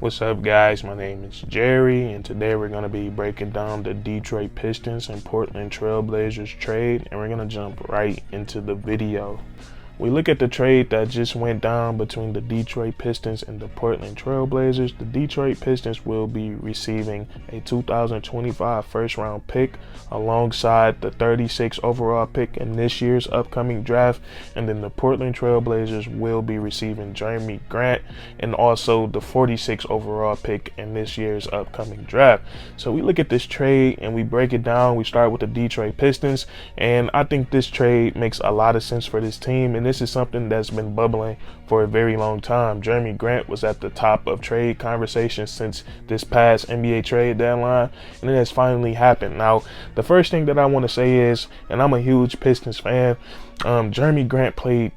What's up, guys? My name is Jerry, and today we're going to be breaking down the Detroit Pistons and Portland Trail Blazers trade, and we're going to jump right into the video. We look at the trade that just went down between the Detroit Pistons and the Portland Trail Blazers. The Detroit Pistons will be receiving a 2025 first-round pick alongside the 36 overall pick in this year's upcoming draft, and then the Portland Trail Blazers will be receiving Jeremy Grant and also the 46 overall pick in this year's upcoming draft. So we look at this trade and we break it down. We start with the Detroit Pistons, and I think this trade makes a lot of sense for this team, and this is something that's been bubbling for a very long time. Jeremy Grant was at the top of trade conversations since this past NBA trade deadline, and it has finally happened. Now, the first thing that I want to say is, and I'm a huge Pistons fan, Jeremy Grant played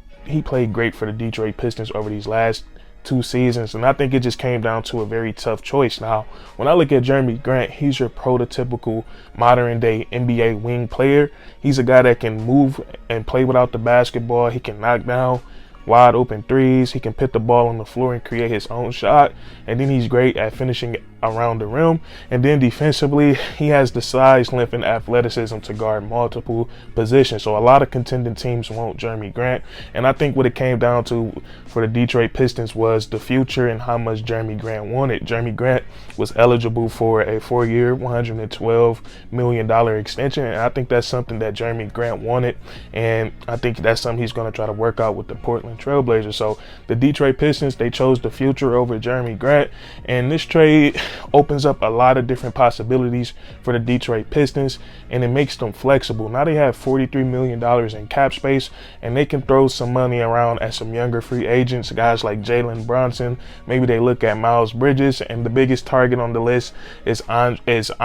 great for the Detroit Pistons over these last 2 seasons, and I think it just came down to a very tough choice. Now, when I look at Jeremy Grant, he's your prototypical modern day NBA wing player. He's a guy that can move and play without the basketball. He can knock down wide open threes. He can put the ball on the floor and create his own shot, and then he's great at finishing around the rim. And then defensively, he has the size, length, and athleticism to guard multiple positions. So a lot of contending teams want Jeremy Grant, and I think what it came down to for the Detroit Pistons was the future and how much Jeremy Grant wanted. Jeremy Grant was eligible for a 4-year, $112 million extension, and I think that's something that Jeremy Grant wanted, and I think that's something he's going to try to work out with the Portland Trail Blazers. So the Detroit Pistons, they chose the future over Jeremy Grant, and this trade opens up a lot of different possibilities for the Detroit Pistons, and it makes them flexible. Now they have $43 million in cap space, and they can throw some money around at some younger free agents, guys like Jalen Brunson. Maybe they look at Miles Bridges, and the biggest target on the list is obviously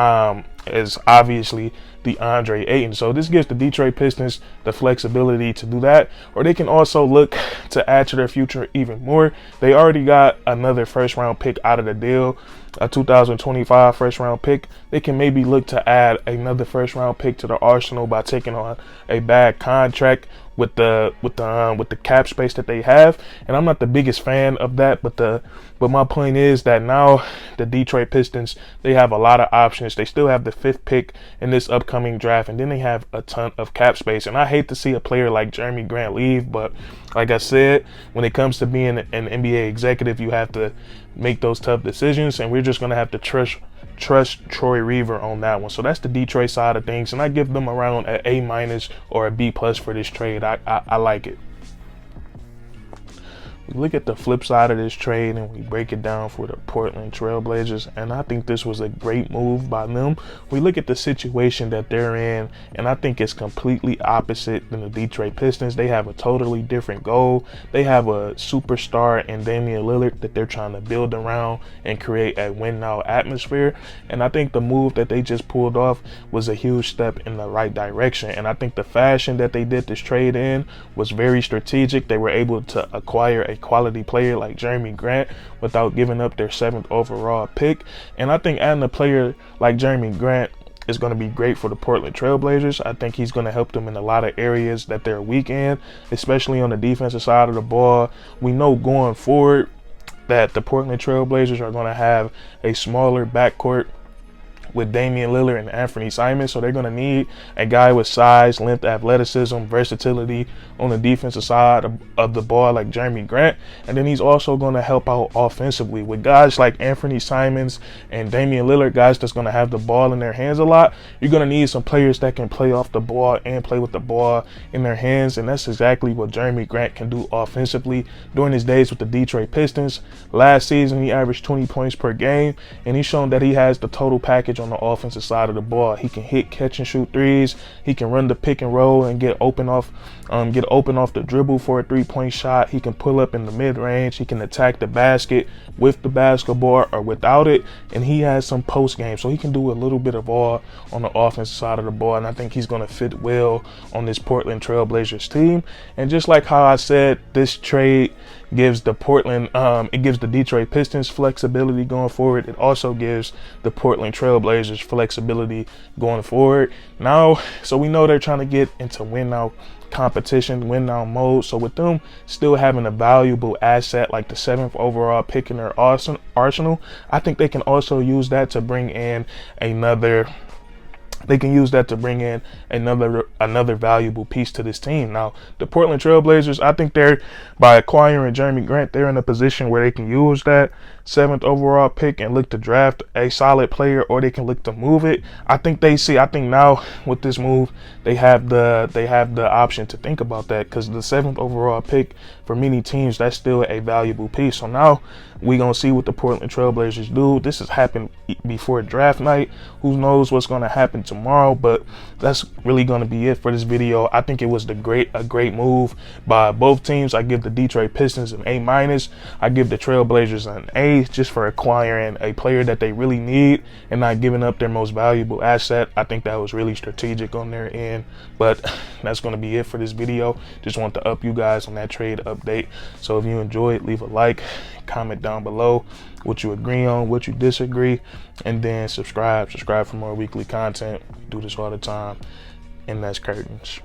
DeAndre Ayton. So this gives the Detroit Pistons the flexibility to do that, or they can also look to add to their future even more. They already got another first-round pick out of the deal, a 2025 first-round pick. They can maybe look to add another first-round pick to the arsenal by taking on a bad contract with the cap space that they have. And I'm not the biggest fan of that, but my point is that now the Detroit Pistons, they have a lot of options. They still have the 5th pick in this upcoming draft, and then they have a ton of cap space. And I hate to see a player like Jeremy Grant leave, but like I said, when it comes to being an NBA executive, you have to make those tough decisions, and we're just going to have to trust Troy Weaver on that one. So that's the Detroit side of things, and I give them around an A- or a B+ for this trade. I like it. We look at the flip side of this trade and we break it down for the Portland Trail Blazers, and I think this was a great move by them. We look at the situation that they're in, and I think it's completely opposite than the Detroit Pistons. They have a totally different goal. They have a superstar in Damian Lillard that they're trying to build around and create a win-now atmosphere, and I think the move that they just pulled off was a huge step in the right direction. And I think the fashion that they did this trade in was very strategic. They were able to acquire a quality player like Jeremy Grant without giving up their 7th overall pick, and I think adding a player like Jeremy Grant is going to be great for the Portland Trail Blazers. I think he's going to help them in a lot of areas that they're weak in, especially on the defensive side of the ball. We know going forward that the Portland Trail Blazers are going to have a smaller backcourt with Damian Lillard and Anthony Simons, so they're going to need a guy with size, length, athleticism, versatility on the defensive side of the ball like Jeremy Grant. And then he's also going to help out offensively with guys like Anthony Simons and Damian Lillard, guys that's going to have the ball in their hands a lot. You're going to need some players that can play off the ball and play with the ball in their hands, and that's exactly what Jeremy Grant can do offensively. During his days with the Detroit Pistons, last season he averaged 20 points per game, and he's shown that he has the total package on the offensive side of the ball. He can hit, catch, and shoot threes. He can run the pick and roll and get open off the dribble for a 3-point shot. He can pull up in the mid-range. He can attack the basket with the basketball or without it, and he has some post game, so he can do a little bit of all on the offensive side of the ball, and I think he's going to fit well on this Portland Trail Blazers team. And just like how I said, this trade gives the Detroit Pistons flexibility going forward. It also gives the Portland Trail Blazers flexibility going forward. Now, so we know they're trying to get into win now competition, win now mode. So with them still having a valuable asset like the 7th overall pick in their arsenal, I think they can also use that to bring in another another valuable piece to this team. Now, the Portland Trailblazers, I think by acquiring Jeremy Grant, they're in a position where they can use that 7th overall pick and look to draft a solid player, or they can look to move it. I think now with this move, they have the option to think about that, because the 7th overall pick for many teams, that's still a valuable piece. So now we're gonna see what the Portland Trailblazers do. This has happened before draft night. Who knows what's gonna happen tomorrow? But that's really gonna be it for this video. I think it was a great move by both teams. I give the Detroit Pistons an A-. I give the Trailblazers an A, just for acquiring a player that they really need and not giving up their most valuable asset. I think that was really strategic on their end. But that's gonna be it for this video. Just want to up you guys on that trade update. So if you enjoyed, leave a like, comment down below what you agree on, what you disagree, and then subscribe for more weekly content. We do this all the time, and that's curtains.